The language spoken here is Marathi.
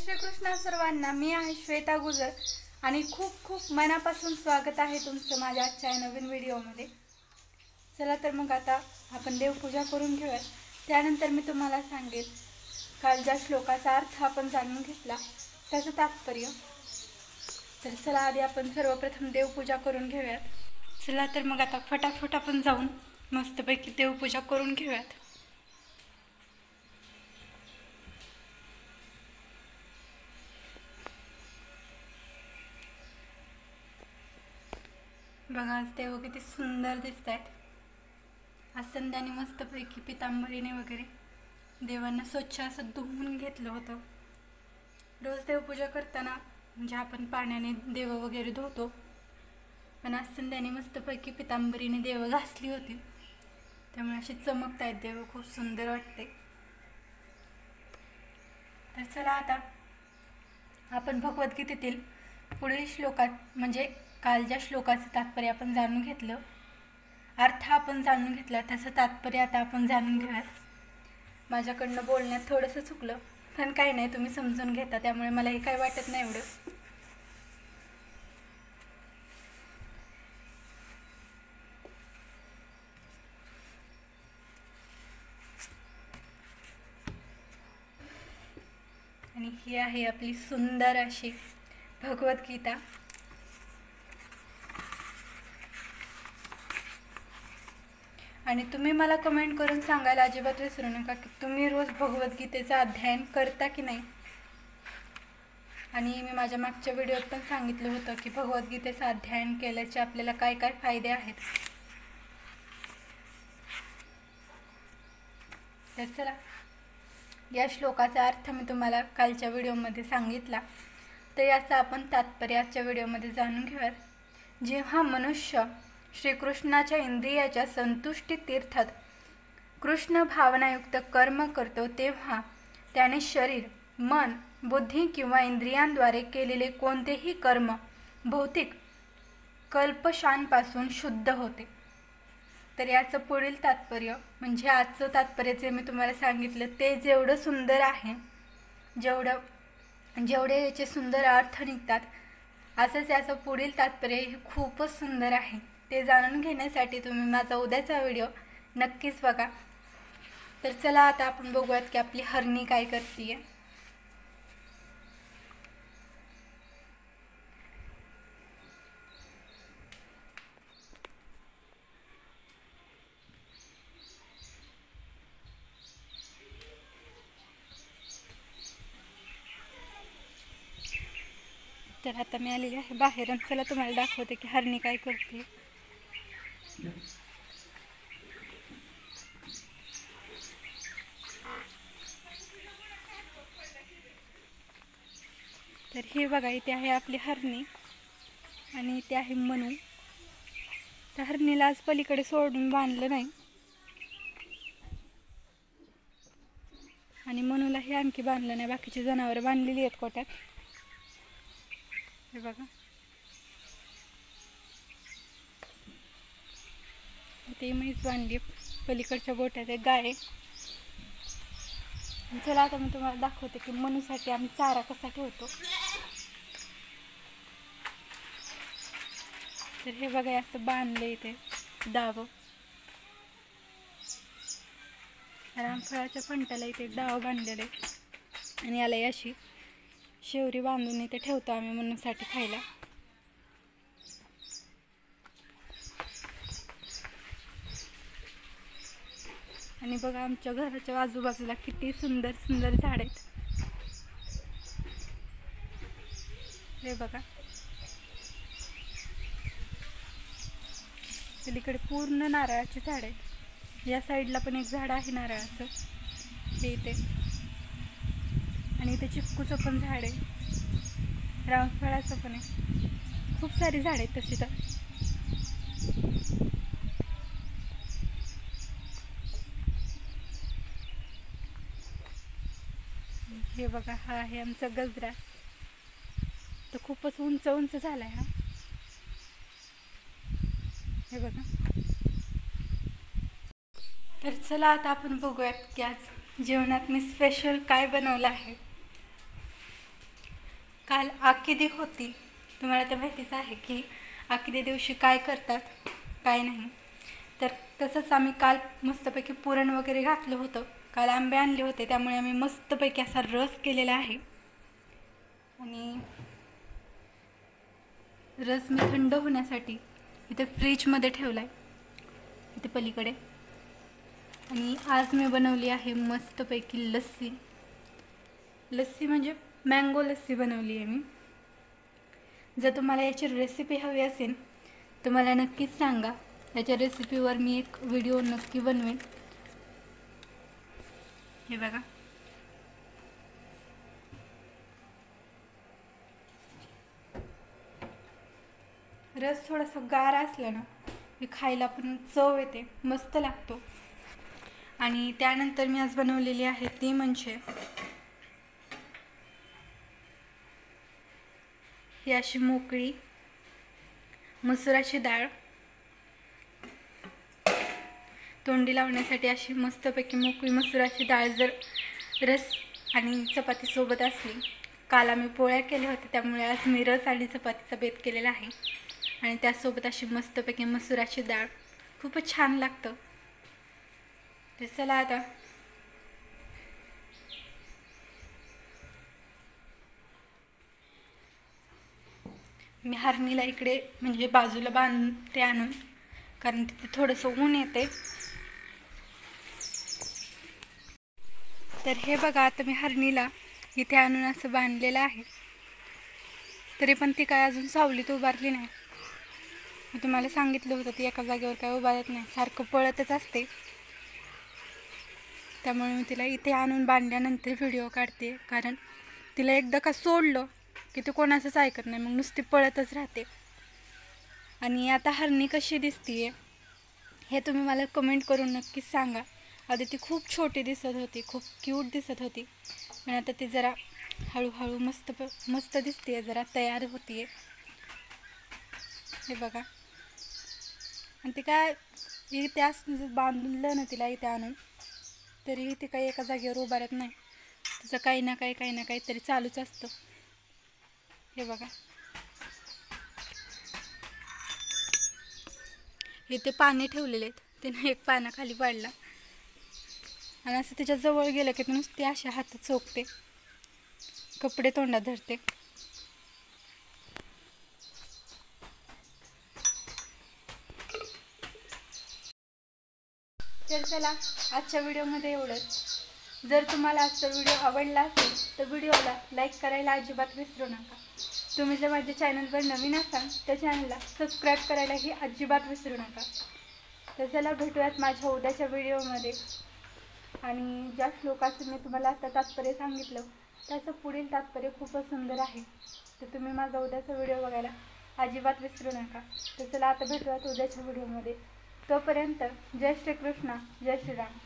श्रीकृष्ण सर्वांना। मी आहे श्वेता गुजर आणि खूप खूप मनापासून स्वागत आहे तुमचं माझ्या आजच्या नवीन व्हिडिओमध्ये। चला तर मग आता आपण देवपूजा करून घेऊया। त्यानंतर मी तुम्हाला सांगेल काल ज्या श्लोकाचा अर्थ आपण जाणून घेतला त्याचं तात्पर्य। तर चला आधी आपण सर्वप्रथम देवपूजा करून घेऊयात। चला तर मग आता फटाफट आपण जाऊन मस्तपैकी देवपूजा करून घेऊयात। बघा आज देव किती सुंदर दिसत आहेत। आज संध्याने मस्तपैकी पितांबरीने वगैरे देवांना स्वच्छ असं धुवून घेतलं होतं। रोज देवपूजा करताना म्हणजे आपण पाण्याने देव वगैरे धुतो, पण आज संध्याने मस्तपैकी पितांबरीने देव घासली होती, त्यामुळे अशी चमकत आहेत देव, खूप सुंदर वाटते। तर चला आता आपण भगवद्गीतेतील पुढील श्लोकात म्हणजे काल ज्या श्लोकाचं तात्पर्य आपण जाणून घेतलं, अर्थ आपण जाणून घेतला, त्याचं तात्पर्य आता आपण जाणून घेऊयात। माझ्याकडनं बोलण्यात थोडंसं चुकलं, पण काही नाही, तुम्ही समजून घेता, त्यामुळे मला हे काही वाटत नाही एवढं। आणि ही आहे आपली सुंदर अशी भगवद्गीता। आणि तुम्ही मला कमेंट करून सांगायला अजिबात विसरू नका की तुम्ही रोज भगवद्गीतेचं अध्ययन करता की नाही। आणि मी माझ्या मागच्या व्हिडिओत पण सांगितलं होतं की भगवद्गीतेचं अध्ययन केल्याचे आपल्याला काय काय फायदे आहेत। तर चला, या श्लोकाचा अर्थ मी तुम्हाला कालच्या व्हिडिओमध्ये सांगितला, तर याचा आपण तात्पर्य आजच्या व्हिडिओमध्ये जाणून घेऊयात। जेव्हा मनुष्य श्रीकृष्णाच्या इंद्रियाच्या संतुष्टी तीर्थात कृष्ण भावनायुक्त कर्म करतो, तेव्हा त्याने शरीर, मन, बुद्धी किंवा इंद्रियांद्वारे केलेले कोणतेही कर्म भौतिक कल्पशांपासून शुद्ध होते। तर याचं पुढील तात्पर्य म्हणजे आजचं तात्पर्य जे मी तुम्हाला सांगितलं ते जेवढं सुंदर आहे, जेवढे याचे सुंदर अर्थ निघतात, असंच याचं पुढील तात्पर्य हे खूपच सुंदर आहे। ते जाणून घेण्यासाठी तुम्ही माझा उद्याचा व्हिडिओ नक्कीच बघा। तर चला आता आपण बघूयात की आपली हरणी काय करते। तर आता मी आलेली आहे बाहेर आणि चला तुम्हाला दाखवते की हरणी काय करते। तर हे बघा, इथे आहे आपली हरणी आणि इथे आहे मनू। त्या हरणीला आज पलीकडे सोडून बांधलं नाही आणि मनूला हे आणखी बांधलं नाही, बाकीची जनावर बांधलेली आहेत कोट्यात। हे बघा, ते म्हैस बांधली, पलीकडच्या गोट्यात एक गाय आहे। चला आता मी तुम्हाला दाखवते की मनूसाठी आम्ही चारा कसा ठेवतो। तर हे बघा, असं बांधले इथे डाव, रामफळाच्या फंटाला इथे डाव बांधलेले आणि याला अशी शेवरी बांधून इथे ठेवतो आम्ही मनूसाठी खायला। आणि बघा, आमच्या घराच्या आजूबाजूला किती सुंदर सुंदर झाड आहेत। हे बघा, पलीकडे पूर्ण नारळाची झाड आहेत, या साईडला पण एक झाड आहे नारळाचं, हे इथे, आणि इथे चिक्कूचं पण झाड आहे, रामफळाचं पण आहे, खूप सारी झाड आहेत तशी तर। हे बघा, हा आहे आमचा गजरा, तो खूपच उंच उंच झालाय हा। हे बघा, तर चला आता आपण बघूयात की आज जेवणात मी स्पेशल काय बनवलं आहे। काल आकिदी होती. तुम्हाला तर माहितीच आहे की आकिदी दिवशी काय करतात काय नाही. तर तसंच आम्ही काल मस्तपैकी पुरण वगैरे घातलं होतं. काल आंबे आणले होते त्यामुळे आम्ही मस्तपैकी असा रस केलेला आहे. आणि रस मी थंड होण्यासाठी इथे फ्रीजमध्ये ठेवला आहे, इथे पलीकडे. आणि आज मी बनवली आहे मस्तपैकी लस्सी. लस्सी म्हणजे मँगो लस्सी बनवली आहे मी. जर तुम्हाला याची रेसिपी हवी असेल तर मला नक्कीच सांगा. याच्या रेसिपीवर मी एक व्हिडिओ नक्की बनवेन. हे बघा, रस थोडासा गार असला ना हे खायला पण चव येते, मस्त लागतो. आणि त्यानंतर मी आज बनवलेली आहे ती म्हणजे ही अशी मोकळी मसुराची डाळ. तोंडी लावण्यासाठी अशी मस्तपैकी मोकळी मसुराची डाळ जर रस आणि चपातीसोबत असली. काल आम्ही पोळ्या केल्या होत्या त्यामुळे आज मी रस आणि चपातीचा बेत केलेला आहे. आणि त्यासोबत अशी मस्तपैकी मसुराची डाळ खूपच छान लागतं. तर चला आता मी हरणीला इकडे म्हणजे बाजूला बांधते आणून, कारण तिथे थोडंसं ऊन येते. तर हे बघा, आता मी हरणीला इथे आणून असं बांधलेलं आहे. तरी पण ती काय अजून सावलीत उभारली नाही. मी तुम्हाला सांगितलं होतं ती एका जागेवर काय उभारत नाही, सारखं पळतच असते. त्यामुळे मी तिला इथे आणून बांधल्यानंतर व्हिडिओ काढते. कारण तिला एकदा का सोडलं की ती कोणाचंच ऐकत नाही, मग नुसती पळतच राहते. आणि आता हरणी कशी दिसतीये हे तुम्ही मला कमेंट करून नक्कीच सांगा. आधी ती खूप छोटी दिसत होती, खूप क्यूट दिसत होती, पण आता ती जरा हळूहळू मस्त दिसते, जरा तयार होतीये. हे बघा, आणि ती काय इथे बांधलं ना तिला इथे आणून, तरी ती काही एका जागेवर उभारत नाही. तिचं काही ना काही तरी चालूच असतं. हे बघा, इथे पाणी ठेवलेले आहेत, तिने एक पाना खाली पाडला आणि असं तिच्या जवळ गेलं की नुसती अशा हातात चोखते, कपडे तोंडात धरते. तर चला, आजच्या व्हिडिओमध्ये एवढंच. जर तुम्हाला आजचा व्हिडिओ आवडला असेल तर व्हिडिओला लाईक करायला अजिबात विसरू नका. तुम्ही जर माझ्या चॅनलवर नवीन असाल तर चॅनलला सबस्क्राईब करायलाही अजिबात विसरू नका. तर चला, भेटूयात माझ्या उद्याच्या व्हिडिओमध्ये. आणि ज्या श्लोकाचं मी तुम्हाला आता तात्पर्य सांगितलं त्याचं पुढील तात्पर्य खूपच सुंदर आहे. तर तुम्ही माझा उद्याचा व्हिडिओ बघायला अजिबात विसरू नका. तर चला, आता भेटूयात उद्याच्या व्हिडिओमध्ये. तोपर्यंत जय श्रीकृष्ण, जय श्रीराम.